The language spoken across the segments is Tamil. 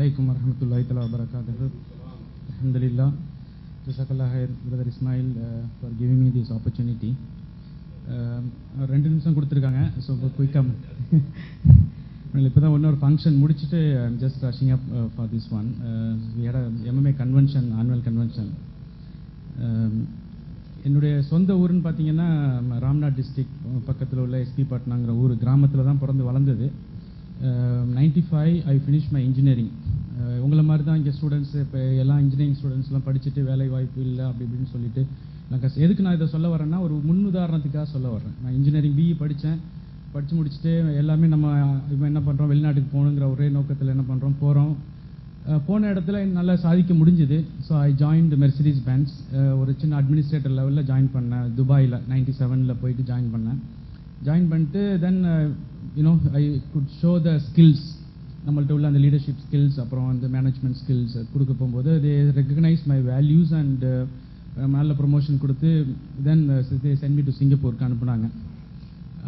Assalamualaikum warahmatullahi wabarakatuh. Alhamdulillah. Jazakallah khair, Brother Ismail, for giving me this opportunity. 2 நிமிஷம் கொடுத்துருக்காங்க, ஸோ குயிக்காக இப்போ தான் ஒரு ஃபங்க்ஷன் முடிச்சுட்டு I'm just rushing up for this one. We had MMA convention, annual convention. என்னுடைய சொந்த ஊருன்னு பார்த்தீங்கன்னா ராம்நாத் டிஸ்ட்ரிக்ட் பக்கத்தில் உள்ள எஸ்பி பட்னாங்கிற ஊர், கிராமத்தில் தான் பிறந்து வளர்ந்தது. 95 ஐ ஃபினிஷ் மை இன்ஜினியரிங். உங்களை மாதிரி தான் இங்கே ஸ்டூடெண்ட்ஸ் இப்போ எல்லாம் இன்ஜினியரிங் ஸ்டூடெண்ட்ஸ்லாம் படிச்சுட்டு வேலை வாய்ப்பு இல்லை அப்படி இப்படின்னு சொல்லிட்டு நான் எதுக்கு நான் இதை சொல்ல வரேன்னா, ஒரு முன்னுதாரணத்துக்காக சொல்ல வர்றேன். நான் இன்ஜினியரிங் BE படித்து முடிச்சுட்டு எல்லாமே நம்ம இப்போ என்ன பண்ணுறோம், வெளிநாட்டுக்கு போகணுங்கிற ஒரே நோக்கத்தில் என்ன பண்ணுறோம், போன இடத்துல நல்லா சாதிக்க முடிஞ்சுது. So I joined Mercedes Benz. ஒரு சின்ன அட்மினிஸ்ட்ரேட்டர் லெவலில் ஜாயின் பண்ணேன். துபாயில் 97 போயிட்டு ஜாயின் பண்ணிட்டு then I could show the skills, நம்மள்ட்ட உள்ள அந்த லீடர்ஷிப் ஸ்கில்ஸ், அப்புறம் அந்த மேனேஜ்மெண்ட் ஸ்கில்ஸ் கொடுக்க போகும்போது தே ரெகக்னைஸ் மை வேல்யூஸ் அண்ட் நல்ல ப்ரொமோஷன் கொடுத்து தென் தே சென்ட் மீ டு சிங்கப்பூருக்கு அனுப்புனாங்க.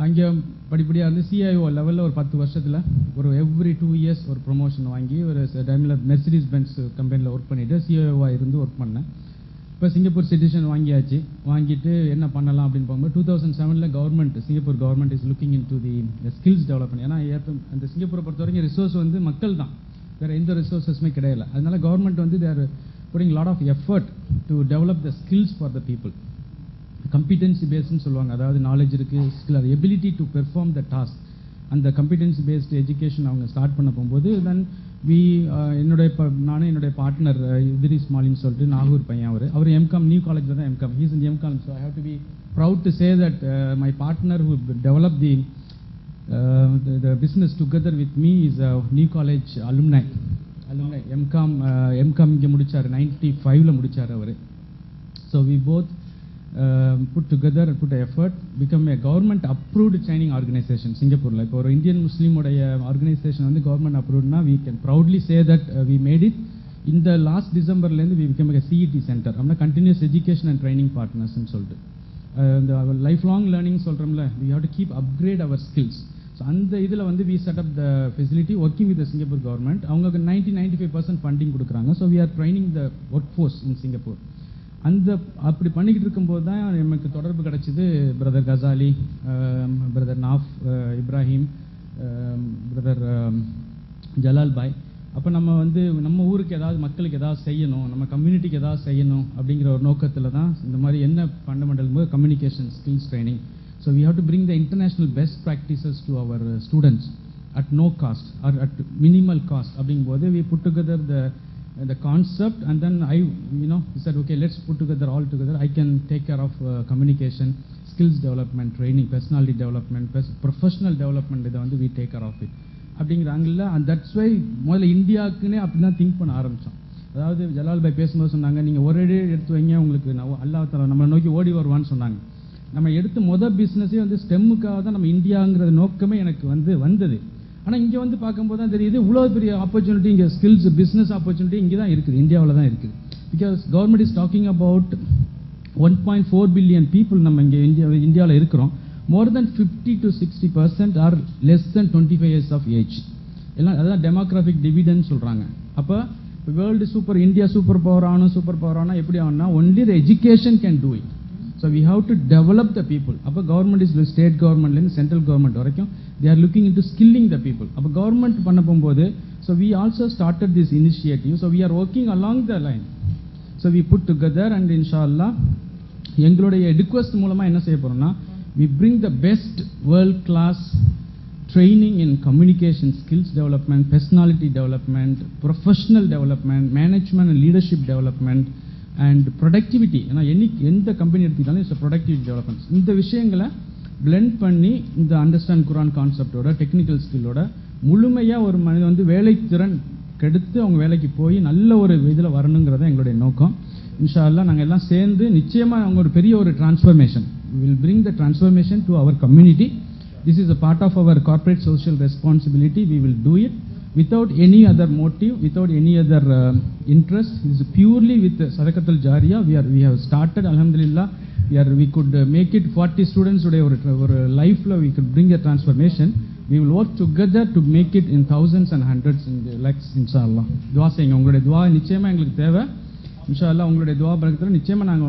அங்கே படிப்படியாக இருந்து CIO லெவலில் ஒரு 10 வருஷத்தில் ஒரு எவ்ரி 2 இயர்ஸ் ஒரு ப்ரொமோஷன் வாங்கி ஒரு டைமில் மெர்சிடிஸ் பென்ஸ் கம்பெனியில் ஒர்க் பண்ணிவிட்டு CIO இருந்து ஒர்க் பண்ணேன். இப்போ சிங்கப்பூர் சிட்டிசன் வாங்கிட்டு என்ன பண்ணலாம் அப்படின்னு போகும்போது 2007 government, Singapore government is looking in to the skills development. ஏன்னா அந்த சிங்கப்பூரை பொறுத்த வரைக்கும் ரிசோர்ஸ் மக்கள் தான், வேறு எந்த ரிசோர்ஸஸுமே கிடையாது. அதனால government they are putting lot of effort to develop the skills for the people. Competency based னு சொல்லுவாங்க, அதாவது நாலேஜ் இருக்குது, ஸ்கில், அது ability to perform the task. அந்த கம்பிடன்சி பேஸ்டு எஜுகேஷன் அவங்க ஸ்டார்ட் பண்ண போகும்போது தென் நானும் என்னுடைய பார்ட்னர் இத்ரிஸ் மாலின்னு சொல்லிட்டு நாகூர் பையன், அவர் MCOM நியூ காலேஜில் தான் MCOM, he's in MCOM. So I have to be proud to say that my partner who develop the business together with me is New College alumni MCOM இங்கே முடித்தார், 95 முடித்தார் அவர். So we both put together and put effort, become a government approved training organization Singapore. இப்போ ஒரு இந்தியன் முஸ்லீமுடைய ஆர்கனைசேஷன் கவர்மெண்ட் அப்ரூவ்ட்னா we can proudly say that we made it. இந்த லாஸ்ட் டிசம்பர்லேருந்து we became a CET center, அப்படின்னா கண்டினியூஸ் எஜுகேஷன் அண்ட் ட்ரைனிங் பார்ட்னர்ஸ்னு சொல்லிட்டு இந்த லைஃப் லாங் லேர்னிங் சொல்கிறோம்ல, we have to keep upgrade our skills. So அந்த இதில் we set up the facility working with the Singapore government. அவங்க 95% ஃபண்டிங் கொடுக்குறாங்க. So we are training the workforce in Singapore. அப்படி பண்ணிக்கிட்டு இருக்கும்போது தான் எனக்கு தொடர்பு கிடச்சிது brother Ghazali, brother Nauf Ibrahim, brother Jalal bhai. அப்போ நம்ம ஊருக்கு ஏதாவது மக்களுக்கு ஏதாவது செய்யணும், நம்ம கம்யூனிட்டிக்கு ஏதாவது செய்யணும் அப்படிங்கிற ஒரு நோக்கத்தில் தான் இந்த மாதிரி என்ன fundamental communication skills training. So we have to bring the international best practices to our students at no cost or at minimal cost. அப்படிங்கும்போது we put together the concept and then I said okay, let's put together all together. I can take care of communication, skills development, training, personality development, professional development. இதை we take care of it அப்படிங்கிற ஆங்கிளில். and that's why முதல்ல இந்தியாவுக்குன்னே அப்படி தான் திங்க் பண்ண ஆரம்பித்தோம். அதாவது ஜலால் பாய் பேசும்போது சொன்னாங்க, நீங்கள் ஒரு எடுத்து வைங்க, உங்களுக்கு அல்லாஹ் தஆலா நம்மளை நோக்கி ஓடி வருவான்னு சொன்னாங்க. நம்ம எடுத்த பிஸ்னஸே ஸ்டெம்முக்காக தான் நம்ம இந்தியாங்கிற நோக்கமே எனக்கு வந்தது. ஆனால் இங்கே பார்க்கும்போது தான் தெரியுது இவ்வளோ பெரிய ஆப்பர்ச்சுனிட்டி, இங்கே ஸ்கில்ஸ் பிஸ்னஸ் ஆப்பர்ச்சுனிட்டி இங்கே தான் இருக்குது, இந்தியாவில் தான் இருக்குது. Because government is talking about 1.4 billion people நம்ம இங்கே இந்தியாவில் இருக்கிறோம். More than 50 to 60% are less than 25 years of age. எல்லாம் அதான் டெமோக்ராஃபிக் டிவிடெண்ட் சொல்கிறாங்க. அப்போ வேர்ல்டு இந்தியா சூப்பர் பவர் ஆனா எப்படி ஆகும்னா only the education can do it. So we have to develop the people. அப்போ கவர்மெண்ட் இஸ் ஸ்டேட் கவர்மெண்ட்லேருந்து சென்ட்ரல் கவர்மெண்ட் வரைக்கும் they are looking into skilling the people. அப்போ கவர்மெண்ட் பண்ண போகும்போது so we also started this initiative. So we are working along the line. So we put together and inshallah எங்களுடைய ரிக்வெஸ்ட் மூலமாக என்ன செய்ய போகிறோம்னா we bring the best world class training in communication skills development, personality development, professional development, management and leadership development and productivity. ஏன்னா எந்த கம்பெனி எடுத்துக்கிட்டாலும் இட்ஸ் ப்ரொடக்டிவிட்டி டெவலப்மெண்ட். இந்த விஷயங்களை பிளெண்ட் பண்ணி இந்த அண்டர்ஸ்டாண்ட் குரான் கான்செப்டோட டெக்னிக்கல் ஸ்கில்லோட முழுமையாக ஒரு மனிதன் வேலை திறன் கெடுத்து அவங்க வேலைக்கு போய் நல்ல ஒரு இதில் வரணுங்கிறத எங்களுடைய நோக்கம். இன்ஷா அல்லாஹ் நாங்கள் எல்லாம் சேர்ந்து நிச்சயமாக அவங்க ஒரு பெரிய ஒரு transformation, will bring the transformation to our community. This is a part of our corporate social responsibility. We will do it without any other motive, without any other interest. It is purely with Sadaqatul Jariyah. We have started, alhamdulillah. We could make it 40 students today or life we could bring a transformation. we will work together to make it in thousands and hundreds and lakhs inshallah. துஆ செய்யுங்க. உங்களுடைய துஆ நிச்சயமா எங்களுக்கு தேவை. இன்ஷாஅல்லாஹ் உங்களுடைய துஆ பரக்கத்துல நிச்சயமா நாங்க